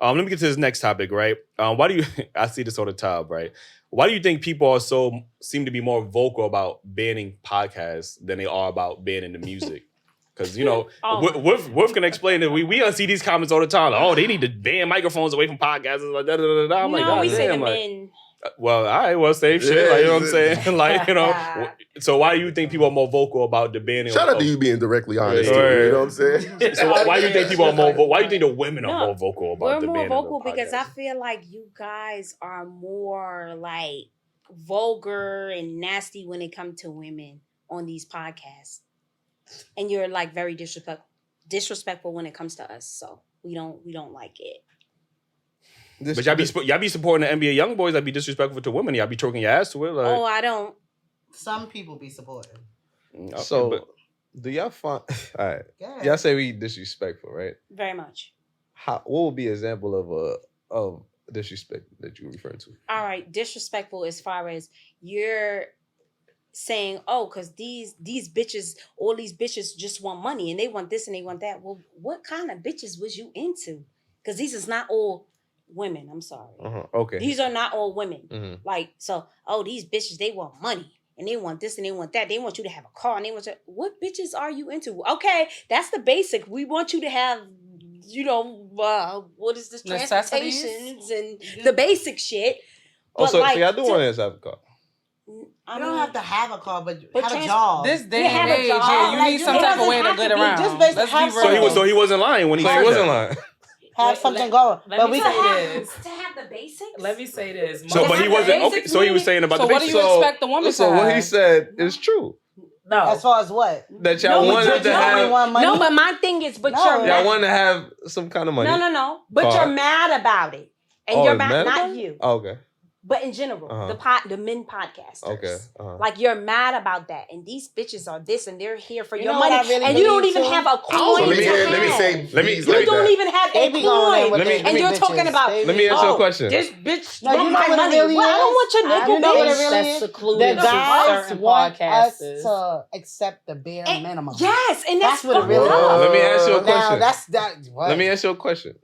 Let me get to this next topic, right? Why do you? I see this all the time, right? Why do you think people seem to be more vocal about banning podcasts than they are about banning the music? Because Wolf can explain that we see these comments all the time. Like, oh, they need to ban microphones away from podcasts. Like, da, da, da, da. I'm like, no, God we damn, say the like, men. Well, all right, well, same shit. Like, you know what I'm saying? Like, so why do you think people are more vocal about the banning? Shout out to you being directly honest. Too, you know what I'm saying? So why do you think people are more? Why do you think the women are more vocal about the banning? We're more vocal of the because I feel like you guys are more like vulgar and nasty when it comes to women on these podcasts, and you're like very disrespectful when it comes to us. So we don't like it. But y'all be supporting the NBA young boys that be disrespectful to women. Y'all be choking your ass to it. Like, oh, I don't. Some people be supporting. Okay, so, do y'all find? All right, y'all say we disrespectful, right? Very much. What would be an example of disrespect that you refer to? All right, disrespectful as far as you're saying, oh, because these bitches, all these bitches just want money and they want this and they want that. Well, what kind of bitches was you into? Because these is not all women. I'm sorry. Okay. These are not all women. Mm-hmm. Like, so, oh, these bitches, they want money and they want this and they want that. They want you to have a car and they want to. What bitches are you into? Okay, that's the basic. We want you to have, what is this? Transportations and the basic shit. But so y'all do want to have a car. You don't have to have a car, but have a job. This day and age, you need some it type of way to doesn't get have to be around. just based- Let's have be real. So he wasn't lying when he said wasn't that. lying. Have something going. Let me say this. To have the basics? Let me say this. So, but he wasn't okay. So he was saying about the basics. So basics. what do you expect the woman to So what he have? said is true. No. As far as what? That y'all wanted to have. No, but my thing is, you're Y'all mad. want to have some kind of money. No. But Car. you're mad about it. And you're mad, not you. Oh, okay. But in general, the men podcasters. Okay. Like, you're mad about that. And these bitches are this and they're here for your know money. what I really And you don't believe even too? have a coin So let me to say, You don't even have a coin. And you're talking about, Let me ask you a question. this bitch No, you want know my what it money. really Well, I don't is? want your nickel, You know what it bitch. really That's is? secluded The to guys certain want us podcasters. to accept the bare minimum. Yes, and that's what it really fucked up. is. Let me ask you a question. Now, that's that. What? Let me ask you a question.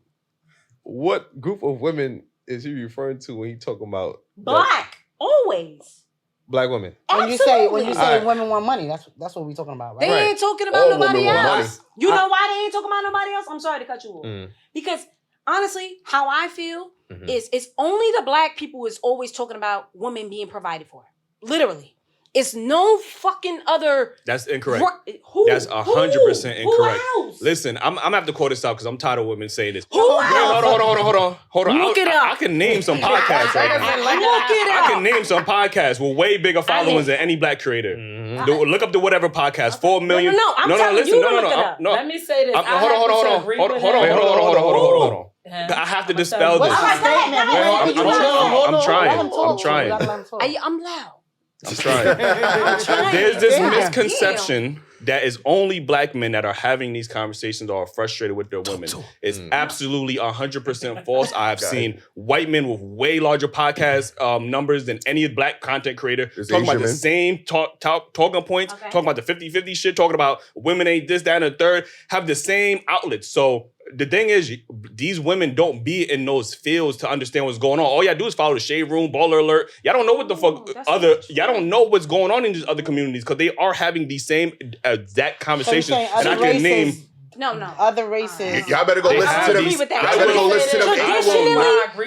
What group of women is he referring to when he talking about Black, always. Black women? When you Absolutely. say women want money, that's what we talking about, right? They ain't talking about All nobody women want else. You know why they ain't talking about nobody else? I'm sorry to cut you off. Because honestly, how I feel is it's only the black people is always talking about women being provided for. Literally. It's no fucking other. That's incorrect. Who? That's 100% incorrect. Who else? Listen, I'm gonna have to call this out because I'm tired of women saying this. Who else? Hold on. Look it up. I can name some podcasts right now. Look it up. I can name some podcasts with way bigger followings than any black creator. Look up the whatever podcast. 4 million. No. I'm telling you to look it up. No. Let me say this. Hold on. I have to dispel this. I'm trying. I'm loud. I'm trying. There's this misconception that is only black men that are having these conversations or are frustrated with their women. It's absolutely 100% false. I have seen white men with way larger podcast numbers than any black content creator talking about the same talking points, talking about the 50-50 shit, talking about women ain't this, that, and the third, have the same outlets. So the thing is, these women don't be in those fields to understand what's going on. All y'all do is follow the shade room, baller alert. Y'all don't know what the fuck y'all don't know what's going on in these other communities because they are having these same exact conversations. And I can name. No. Other races. Y'all better go listen to them. Y'all better go listen to them.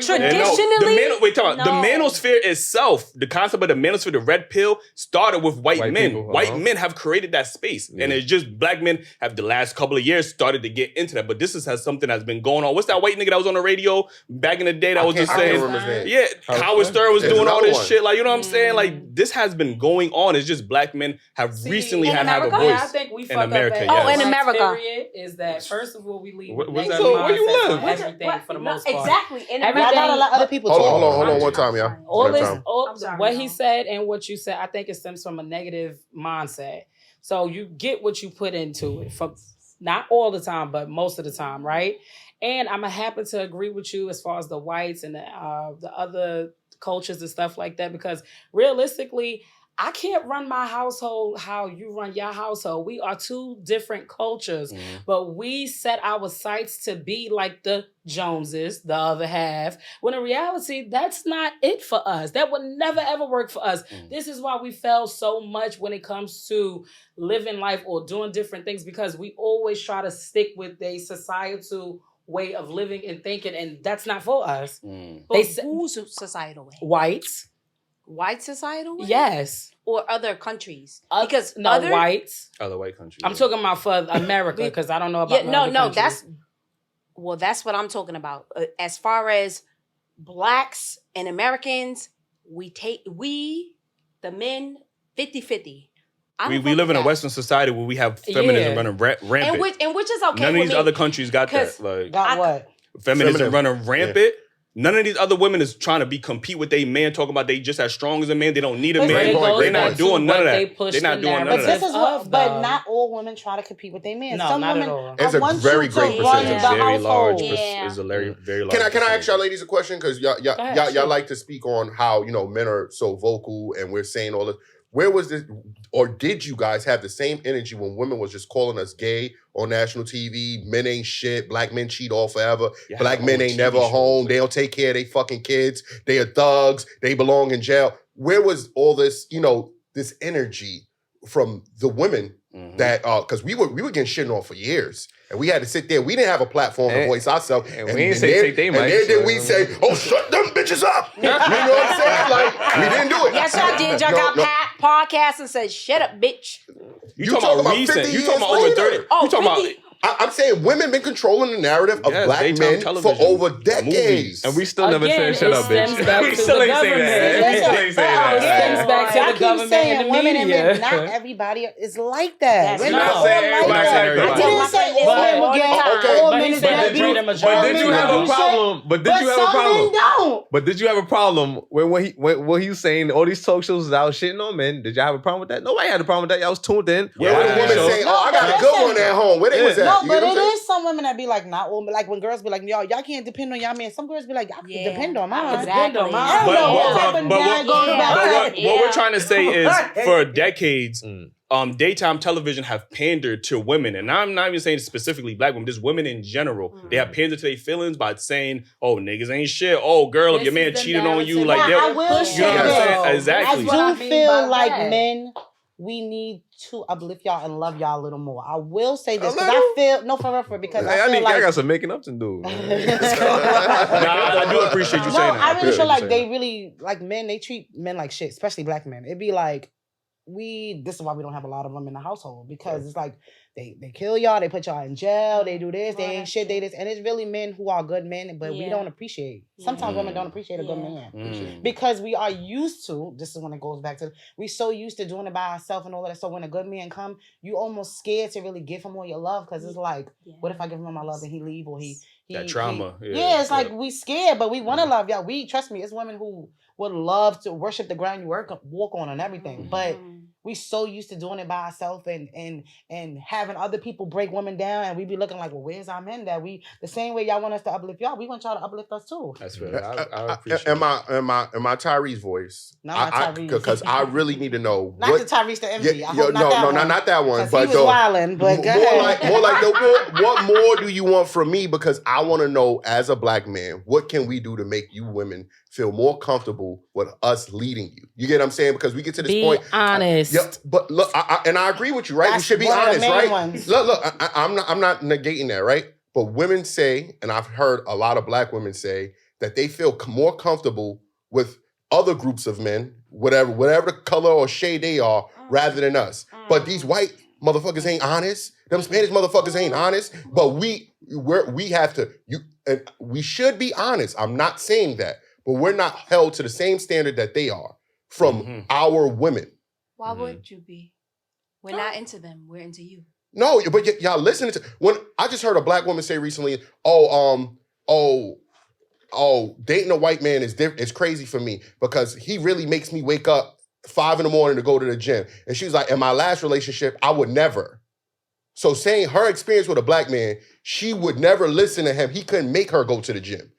Traditionally. The manosphere itself, the concept of the manosphere, the red pill, started with white men. People, white men have created that space. And it's just black men have the last couple of years started to get into that. But this has something that's been going on. What's that white nigga that was on the radio back in the day that was just saying, Howard Stern was doing all this shit. Like, you know what I'm saying? Like, this has been going on. It's just black men have recently had a voice I think we in fuck America. up in America. Is that first of all we leave What's negative that? Where you mindsets live? on everything for the most part. Exactly. I gotta let other people talk. Hold on one time, y'all. What he said and what you said, I think it stems from a negative mindset. So you get what you put into it, from not all the time, but most of the time, right? And I'm happy to agree with you as far as the whites and the other cultures and stuff like that, because realistically, I can't run my household how you run your household. We are two different cultures, but we set our sights to be like the Joneses, the other half, when in reality, that's not it for us. That would never, ever work for us. This is why we fail so much when it comes to living life or doing different things, because we always try to stick with a societal way of living and thinking, and that's not for us. But whose societal way? Whites. White societal way? Yes. Or other countries? Because whites. Other white countries. I'm talking about for America, because I don't know about that's what I'm talking about. As far as blacks and Americans, we the men 50-50. We live in a Western society where we have feminism running rampant. And which is okay. None of these other countries got that. Like, got what? Feminism running rampant. None of these other women is trying to compete with their man, talking about they just as strong as a man. They don't need a man. They're not doing none of that. They're not doing none of that. This is what, but not all women try to compete with their men. No, some not women at all. It's a very great percentage. It's a very large. It's a very large. Can I ask y'all ladies a question? Because y'all like to speak on how men are so vocal and we're saying all this. Where was this, or did you guys have the same energy when women was just calling us gay on national TV? Men ain't shit. Black men cheat all forever. Black men ain't never home. They don't take care of their fucking kids. They are thugs. They belong in jail. Where was all this, this energy from the women that, because we were getting shit on for years. And we had to sit there. We didn't have a platform to voice ourselves. And we didn't say take their mics. And then we say, oh, shut them bitches up. You know what I'm saying? Like, we didn't do it. Yes, y'all did. Y'all got podcasts and said, shut up, bitch. You talking about recent. You talking about over 30. Oh, you talking about... I'm saying women been controlling the narrative of black men for over decades. Movies. And we still never said shut up, bitch. We still ain't saying that. We still ain't saying that. It stems back to the government and the women media. And men, not everybody is like that. That's We're not all saying like that. I didn't say all men were gay. All men is gay. But did you have a problem? But did you have a problem? Men don't. But did you have a problem when he was saying all these talk shows is out shitting on men? Did y'all have a problem with that? Nobody had a problem with that. Y'all was tuned in. Where were the women saying, oh, I got a good one at home? Where they was at? No, but it is some women that be like, not all, like when girls be like, y'all can't depend on y'all man. Some girls be like, y'all can depend on mine. Exactly. What we're trying to say is, for decades, daytime television have pandered to women, and I'm not even saying specifically black women, just women in general. They have pandered to their feelings by saying, "Oh, niggas ain't shit. Oh, girl, if your man cheated on you, like that." I will say, you know what I'm saying? Exactly. I do feel like men, we need to uplift y'all and love y'all a little more. I will say this because I feel for because I got some making up to do. I do appreciate you saying that. I really feel like they really like men. They treat men like shit, especially black men. It'd be like this is why we don't have a lot of them in the household, because it's like they kill y'all, they put y'all in jail, they do this, they ain't shit, they this, and it's really men who are good men, but we don't appreciate. Sometimes women don't appreciate a good man because we are used to. This is when it goes back to we so used to doing it by ourselves and all of that. So when a good man come, you almost scared to really give him all your love because it's like, what if I give him all my love and he leave or he that trauma? It's like we scared, but we want to love y'all. We trust me, it's women who would love to worship the ground you walk on and everything, but we so used to doing it by ourselves and having other people break women down, and we be looking like, well, where's our men that we the same way y'all want us to uplift y'all, we want y'all to uplift us too. That's fair. I appreciate it. Am I Tyree's voice? Not my Tyrese. Because I really need to know. Not the Tyrese the MD. Not that one. But he was wilding. But more like what more do you want from me? Because I want to know, as a black man, what can we do to make you women feel more comfortable with us leading you? You get what I'm saying? Because we get to this point. Be honest. But look, and I agree with you, right? We should be honest, right? Look, I'm not negating that, right? But women say, and I've heard a lot of black women say, that they feel more comfortable with other groups of men, whatever the color or shade they are, rather than us. But these white motherfuckers ain't honest. Them Spanish motherfuckers ain't honest. But we have to, and we should be honest. I'm not saying that. But we're not held to the same standard that they are from our women. Why would you be? We're not into them. We're into you. No, but y'all listening to when I just heard a black woman say recently, dating a white man is crazy for me because he really makes me wake up 5 a.m. to go to the gym. And she was like, in my last relationship, I would never. So saying her experience with a black man, she would never listen to him. He couldn't make her go to the gym.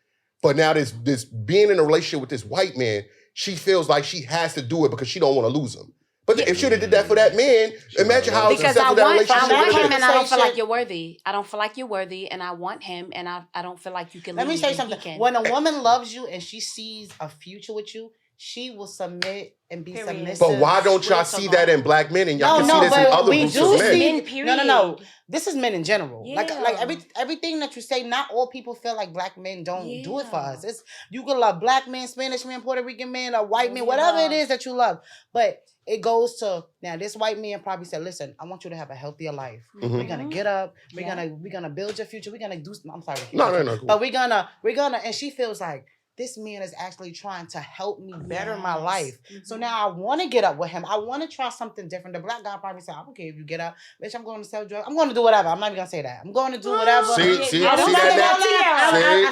But now this being in a relationship with this white man, she feels like she has to do it because she don't want to lose him. But if she would have did that for that man, imagine how successful that relationship I want him is. and I don't feel like you're worthy. I don't feel like you're worthy and I want him and I don't feel like you can Let me leave say and something. he can. When a woman loves you and she sees a future with you, she will submit and be submissive. But why don't y'all see that in black men and y'all can see this in other groups of men? No. This is men in general. Yeah. Like everything that you say, not all people feel like black men don't do it for us. It's you can love black men, Spanish men, Puerto Rican men, or white men, whatever it is that you love. But it goes to now. This white man probably said, "Listen, I want you to have a healthier life. Mm-hmm. We're gonna get up. We're gonna build your future. We're gonna do. I'm sorry. No. Cool. But we're gonna. And she feels like this man is actually trying to help me better my life. Mm-hmm. So now I want to get up with him. I want to try something different. The black guy probably said, I don't care if you get up. Bitch, I'm going to sell drugs. I'm going to do whatever. I'm not even going to say that. I'm going to do whatever. See I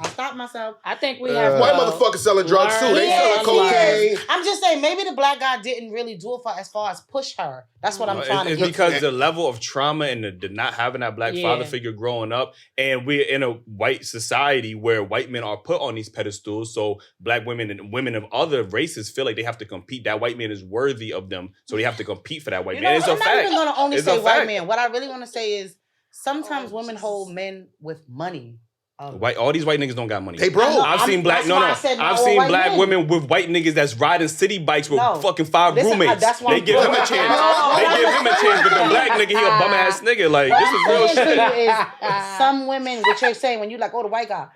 stopped myself. I think we have... White motherfuckers selling drugs too. They selling cocaine. I'm just saying, maybe the black guy didn't really do it for as far as push her. That's what I'm trying to get. It's because the level of trauma and the not having that black father figure growing up, and we're in a white society where white men are put on these pedestals, so black women and women of other races feel like they have to compete. That white man is worthy of them, so they have to compete for that white man. It's a fact. I'm not even going to only say white man. What I really want to say is sometimes women hold men with money. All these white niggas don't got money. They broke. I've seen black black women with white niggas that's riding city bikes with fucking 5 roommates. They give him a chance. They give him a chance, but the black nigga, he a bum ass nigga. Like this is real shit. Some women, what you're saying when you like, the white guy,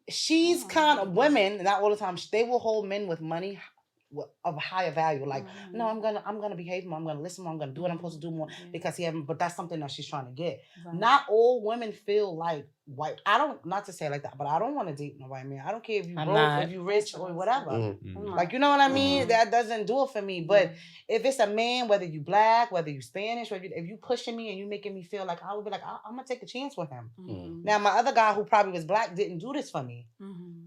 she's kind of women. Not all the time. They will hold men with money of a higher value. Like, no, I'm gonna behave more. I'm gonna listen more. I'm gonna do what I'm supposed to do more because he haven't. But that's something that she's trying to get. Right. Not all women feel like white. Not to say it like that, but I don't want to date no white man. I don't care if you broke, if you rich or whatever. Mm-hmm. Like, you know what I mean? Mm-hmm. That doesn't do it for me. But if it's a man, whether you black, whether you Spanish, if you pushing me and you making me feel like I would be like, I'm gonna take a chance with him. Mm-hmm. Now my other guy who probably was black didn't do this for me. Mm-hmm.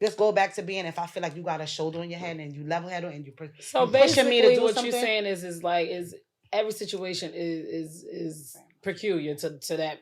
Just go back to being, if I feel like you got a shoulder on your head and you level head and you so basically me to do what something. You're saying is every situation is peculiar to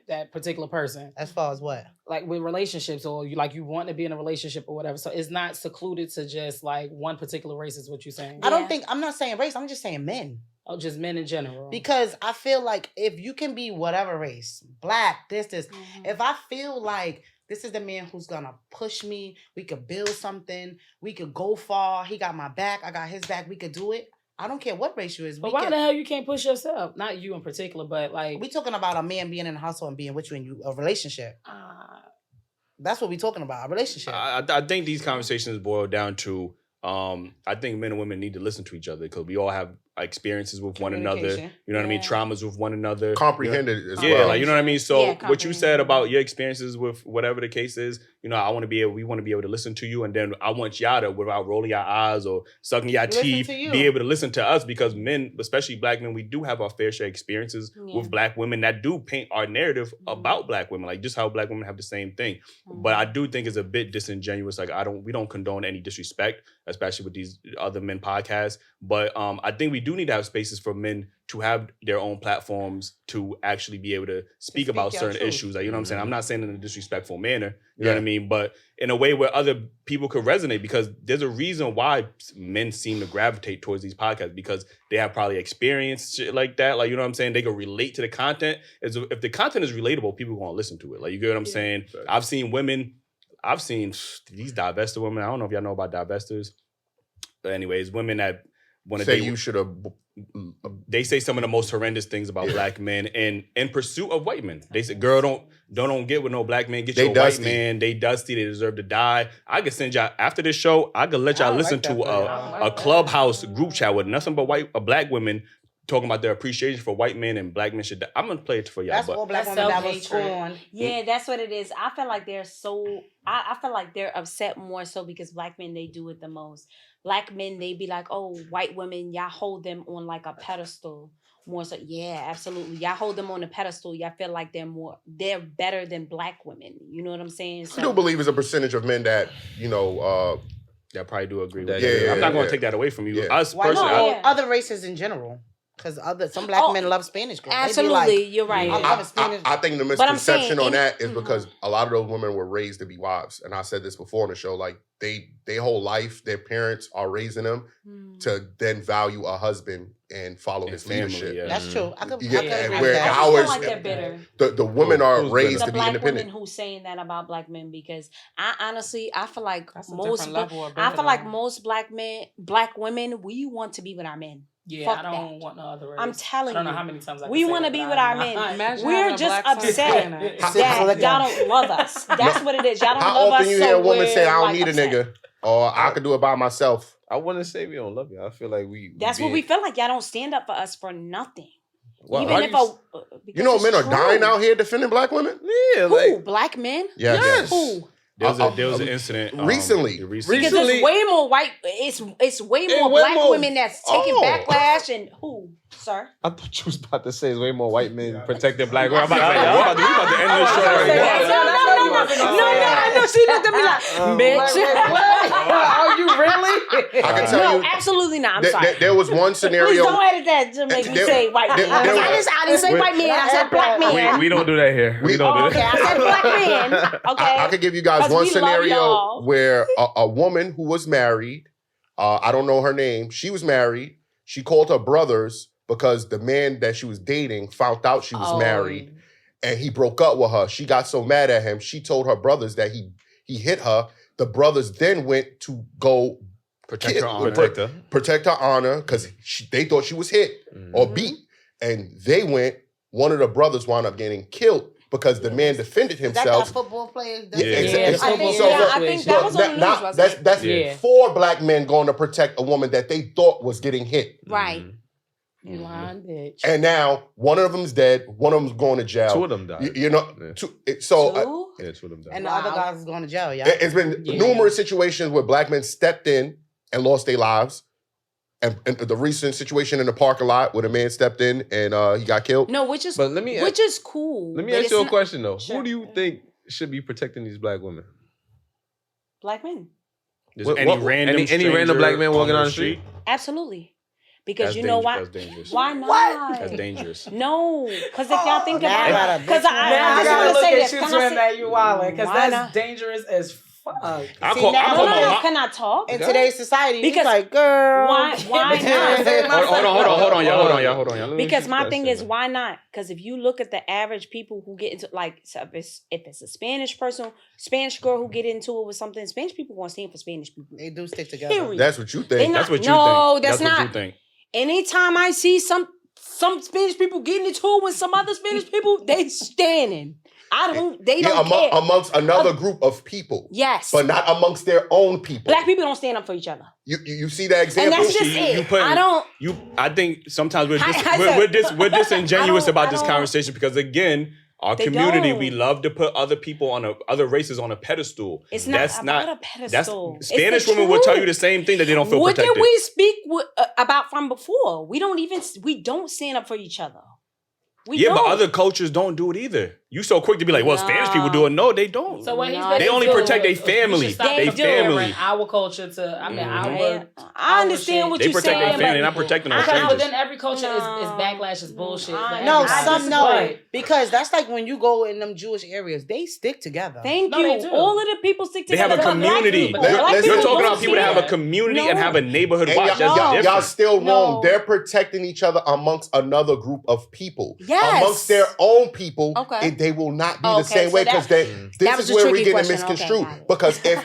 that particular person. As far as what? Like with relationships, or you want to be in a relationship or whatever. So it's not secluded to just like one particular race is what you're saying. I'm not saying race, I'm just saying men. Oh, just men in general. Because I feel like if you can be whatever race, black, this, if I feel like this is the man who's gonna push me. We could build something. We could go far. He got my back. I got his back. We could do it. I don't care what race you is. But why the hell you can't push yourself? Not you in particular, but like... We talking about a man being in a household and being with you and a relationship. That's what we talking about, a relationship. I think these conversations boil down to, I think men and women need to listen to each other because we all have experiences with one another. You know what I mean? Traumas with one another. Comprehended as well. Yeah, like, you know what I mean? So what you said about your experiences with whatever the case is, we want to be able to listen to you, and then I want y'all to, without rolling your eyes or sucking your teeth, be able to listen to us, because men, especially black men, we do have our fair share of experiences with black women that do paint our narrative about black women, like just how black women have the same thing. But I do think it's a bit disingenuous. Like we don't condone any disrespect, especially with these other men podcasts. But I think we do need to have spaces for men to have their own platforms to actually be able to speak about certain issues. Like, you know what I'm saying? I'm not saying in a disrespectful manner, you know what I mean? But in a way where other people could resonate, because there's a reason why men seem to gravitate towards these podcasts, because they have probably experienced shit like that. Like, you know what I'm saying? They can relate to the content. If the content is relatable, people are going to listen to it. Like, you get what I'm saying? I've seen these divested women. I don't know if y'all know about divestors. But anyways, women that want to say you should have. They say some of the most horrendous things about black men and in pursuit of white men. They say, girl, don't get with no black man. Get you a white man. They dusty. They deserve to die. I could send y'all, after this show, I could let y'all listen to a clubhouse group chat with nothing but black women talking about their appreciation for white men and black men should die. I'm going to play it for y'all. That's all black women that was scorned. Yeah, that's what it is. I feel like they're I feel like they're upset more so because black men, they do it the most. Black men, they be like, oh, white women, y'all hold them on like a pedestal more so. Yeah, absolutely. Y'all hold them on a pedestal. Y'all feel like they're better than black women. You know what I'm saying? So, I do believe there's a percentage of men that, that probably do agree with that. I'm not going to take that away from you. Us personally. Other races in general. Because some black men love Spanish girls. Absolutely, you're right. I think the misconception on that is because a lot of those women were raised to be wives. And I said this before on the show, like they whole life, their parents are raising them to then value a husband and follow his leadership. Yeah. That's true. I could where ours, the women are raised to be black independent. Women who's saying that about black men, because I feel like most black women, we want to be with our men. Yeah, Fuck I don't want no other race. I'm telling you. I don't know how many times we want to be with our men. We're just upset that y'all don't love us. That's what it is. Y'all don't love us. How often you hear a woman say, I don't need a nigga, or I could do it by myself? I wouldn't say we don't love you. I feel like that's what we feel like. Y'all don't stand up for us for nothing. Well, even if you know men are dying out here defending black women? Yeah. Who? Black men? Yes. Who? There was an incident recently. Because there's way more white. It's way more black women that's taking backlash and who, sir? I thought you was about to say it's way more white men protecting black women. We about to end this show right now. No. I know she looked at me like, bitch. Are you really? I can tell you, absolutely not. I'm sorry. There was one scenario. Please don't edit that to make me say white man. I didn't say white man. I said black man. We don't do that here. We don't do that. Okay, I said black man. Okay. I could give you guys one scenario where a woman who was married, I don't know her name, she was married. She called her brothers because the man that she was dating found out she was married and he broke up with her. She got so mad at him, she told her brothers that he hit her. The brothers then went to go protect her honor because they thought she was hit or beat. And they went, one of the brothers wound up getting killed because the man defended himself. Is that football player? I think that was on the news, wasn't it? That's 4 black men going to protect a woman that they thought was getting hit. Right. You lying bitch. And now one of them's dead, one of them's going to jail. 2 of them died. You know, 2 of them died. And the other guys is going to jail, yeah. It's been numerous situations where black men stepped in and lost their lives. And the recent situation in the parking lot where the man stepped in and he got killed. No, which is cool. Let me ask you a question though. Sure. Who do you think should be protecting these black women? Black men. Any random black man walking on the street? Absolutely. Because you know why? That's dangerous. Why not? What? That's dangerous. No, because if y'all think about it, because I just want to say this. Because that's dangerous as fuck. Can I talk? In today's society, because like, girl, why not? Hold on, y'all. Because my thing is, why not? Because if you look at the average people who get into, like, so if it's a Spanish person, Spanish girl who get into it with something, Spanish people want to stand for Spanish people. They do stick together. Period. That's what you think. That's what you think. No, that's not. What you think. Anytime I see some Spanish people getting into it with some other Spanish people, they standing. They don't care. Amongst another group of people. Yes. But not amongst their own people. Black people don't stand up for each other. You see that example? And that's just it. I think sometimes we're disingenuous about this conversation because, again, our community, we love to put other people other races on a pedestal. It's not about a pedestal. Spanish women will tell you the same thing, that they don't feel protected. What did we speak about from before? We don't stand up for each other. But other cultures don't do it either. You so quick to be like, well, Spanish people do it. No, they don't. So what they only protect their family. They family. Our culture to, I understand what you're saying. They protect their family, not protecting our strangers. But then every culture is backlash, is bullshit. Because that's like when you go in them Jewish areas, they stick together. Thank you. All of the people stick together. They have a community. You're talking about people that have a community and have a neighborhood watch. Y'all still wrong. They're protecting each other amongst another group of people. Yes. Amongst their own people, they will not be the same way because this is where we're getting misconstrued. Because if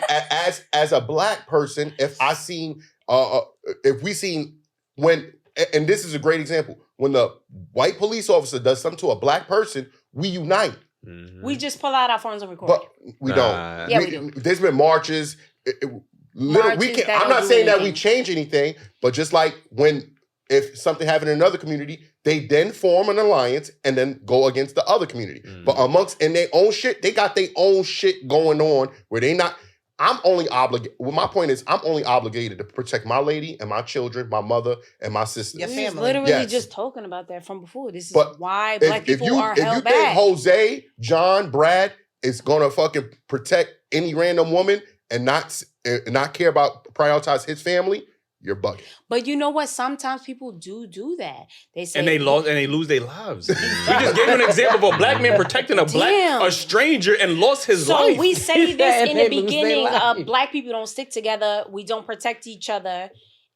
as a black person, if we seen when, and this is a great example, when the white police officer does something to a black person, we unite. We just pull out our phones and record. But we don't. Yeah, we do. There's been marches. I'm not saying that we change anything, but just like if something happened in another community, they then form an alliance and then go against the other community. But in their own shit, they got their own shit going on where they not. I'm only obligated. Well, my point is, I'm only obligated to protect my lady and my children, my mother and my sister. Your family. Literally just talking about that from before. This is why black people are held back. If you think Jose, John, Brad is gonna fucking protect any random woman and not care about prioritize his family, you're bugging. But you know what? Sometimes people do that. They say And they lose their lives. We just gave you an example of a black man protecting a stranger and lost his life. So we say this in the They lose their beginning life. of black people don't stick together. We don't protect each other.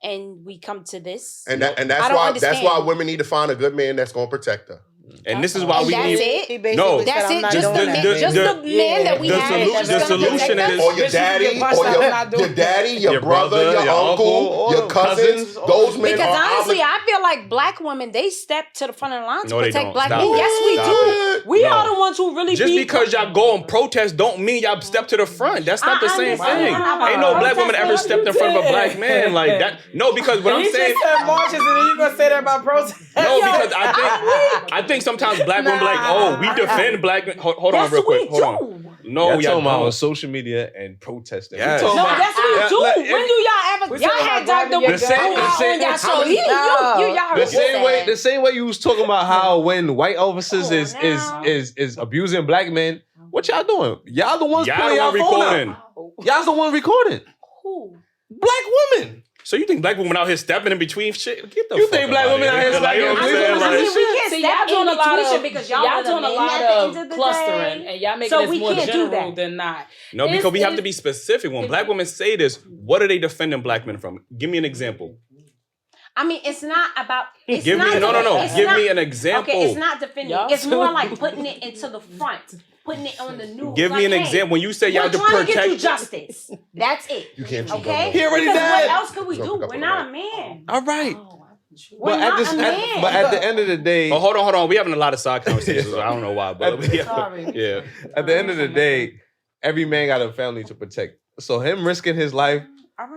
And we come to this. And that's I don't why understand. women need to find a good man that's gonna protect her. And this is why we that's need. it. No, That's it. Just the- man that we the have. solution- that's the gonna solution protect is- us. Or your daddy, your brother, your uncle, your cousins. Those men Because are honestly, I feel like black women, they step to the front of the line to No, they protect don't. black Stop men. it. Yes, we Stop do. it. We No. are the ones who really Just be because y'all go and protest don't mean y'all step to the front. That's not the same understand. thing. I'm Ain't no not black woman ever protesting. stepped in front of a black man like that. No, because what I'm He saying. just said marches, and then you gonna say that about protest? No, because I think sometimes black women be like, oh, we defend black men. Hold on Yes, real quick. we Hold on. do. No, Y'all y'all talking about on don't. social media and protesting. Yes. We talking No, about- that's what we do. like, When do y'all ever? We Y'all talking had about Dr. grabbing the same- Wu on y'all show. Y'all The heard same way, that. the same way you was talking about how when white officers Come on now. is abusing black men, what y'all doing? Y'all the ones Y'all pulling the y'all one phone recording. out. Y'all's the one recording. Who? Black women. So you think black women out here stepping in between shit? Get the You fuck think up black outta women out here Like, smacking you know what I'm niggas? saying? I Like, mean, we can't See, step y'all doing a in lot between of because y'all are the doing a men lot at the end of the clustering, day. and y'all making So this we more can't do general that. than not. No, because we have to It's- be specific. When black women say this, what are they defending black men from? Give me an example. I mean, it's not about. It's Give me not no. it's Give not- me an example. Okay, it's not defending. Y'all It's more too. like putting it into the front, putting it on the news. Give me like, an hey, example. When you say y'all We're to trying to get you protect. justice. That's it. You can't cheat on Okay. no He already Because died. what else could we He's do? gonna pick up We're on not the a man. All right. We're But not a man. but at the end of the day, Oh, hold on. We having a lot of side conversations. I don't know why, but Sorry. yeah. at the end of the day, every man got a family to protect. So him risking his life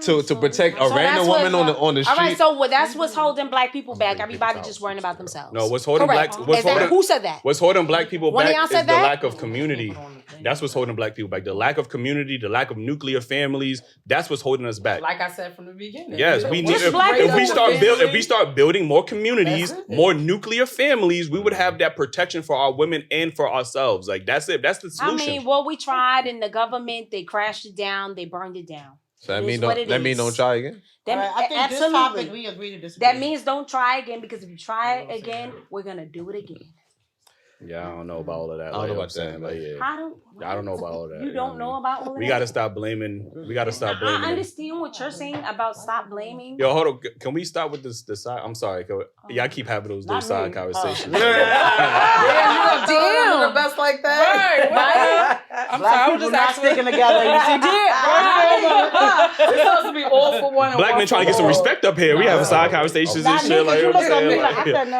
to protect a So random that's woman what- on the street. All right, so that's what's holding black people back. Everybody just worrying about themselves. No, what's holding Correct. what's holding Who said that? What's holding black people One of back y'all is said the that? lack of community. That's what's holding black people back. The lack of community, the lack of nuclear families. That's what's holding us back. Like I said from the beginning. Yes, we need. Just black If we people. start building more communities, That's it. more nuclear families, we would have that protection for our women and for ourselves. Like that's it. That's the I solution. mean, well, we tried in the government. They crashed it down. They burned it down. So that It mean is what don't it that mean is. don't try again. That, All right, I think absolutely. this topic we agree to disagree. That means don't try again, because if you try it again, we're gonna do it again. Yeah, I don't know about all of that. I don't like know I'm about saying, that, like, man. yeah. I don't know about all of that. You don't know about all of We that? gotta stop blaming. We gotta stop I blaming. them. understand what you're saying about stop blaming. Yo, hold on. Can we stop with this? The side. I'm sorry. Y'all keep having those Not side me. conversations. Yeah, Damn. the best like that. Right. I'm Black sorry, I was people just not asking. sticking together. You see, It's supposed to be all for one. And Black one men trying to for get some all. respect up here. We having side conversations and Not shit. me, 'cause Like, you you know what look I'm at me saying? like, I Like, said no.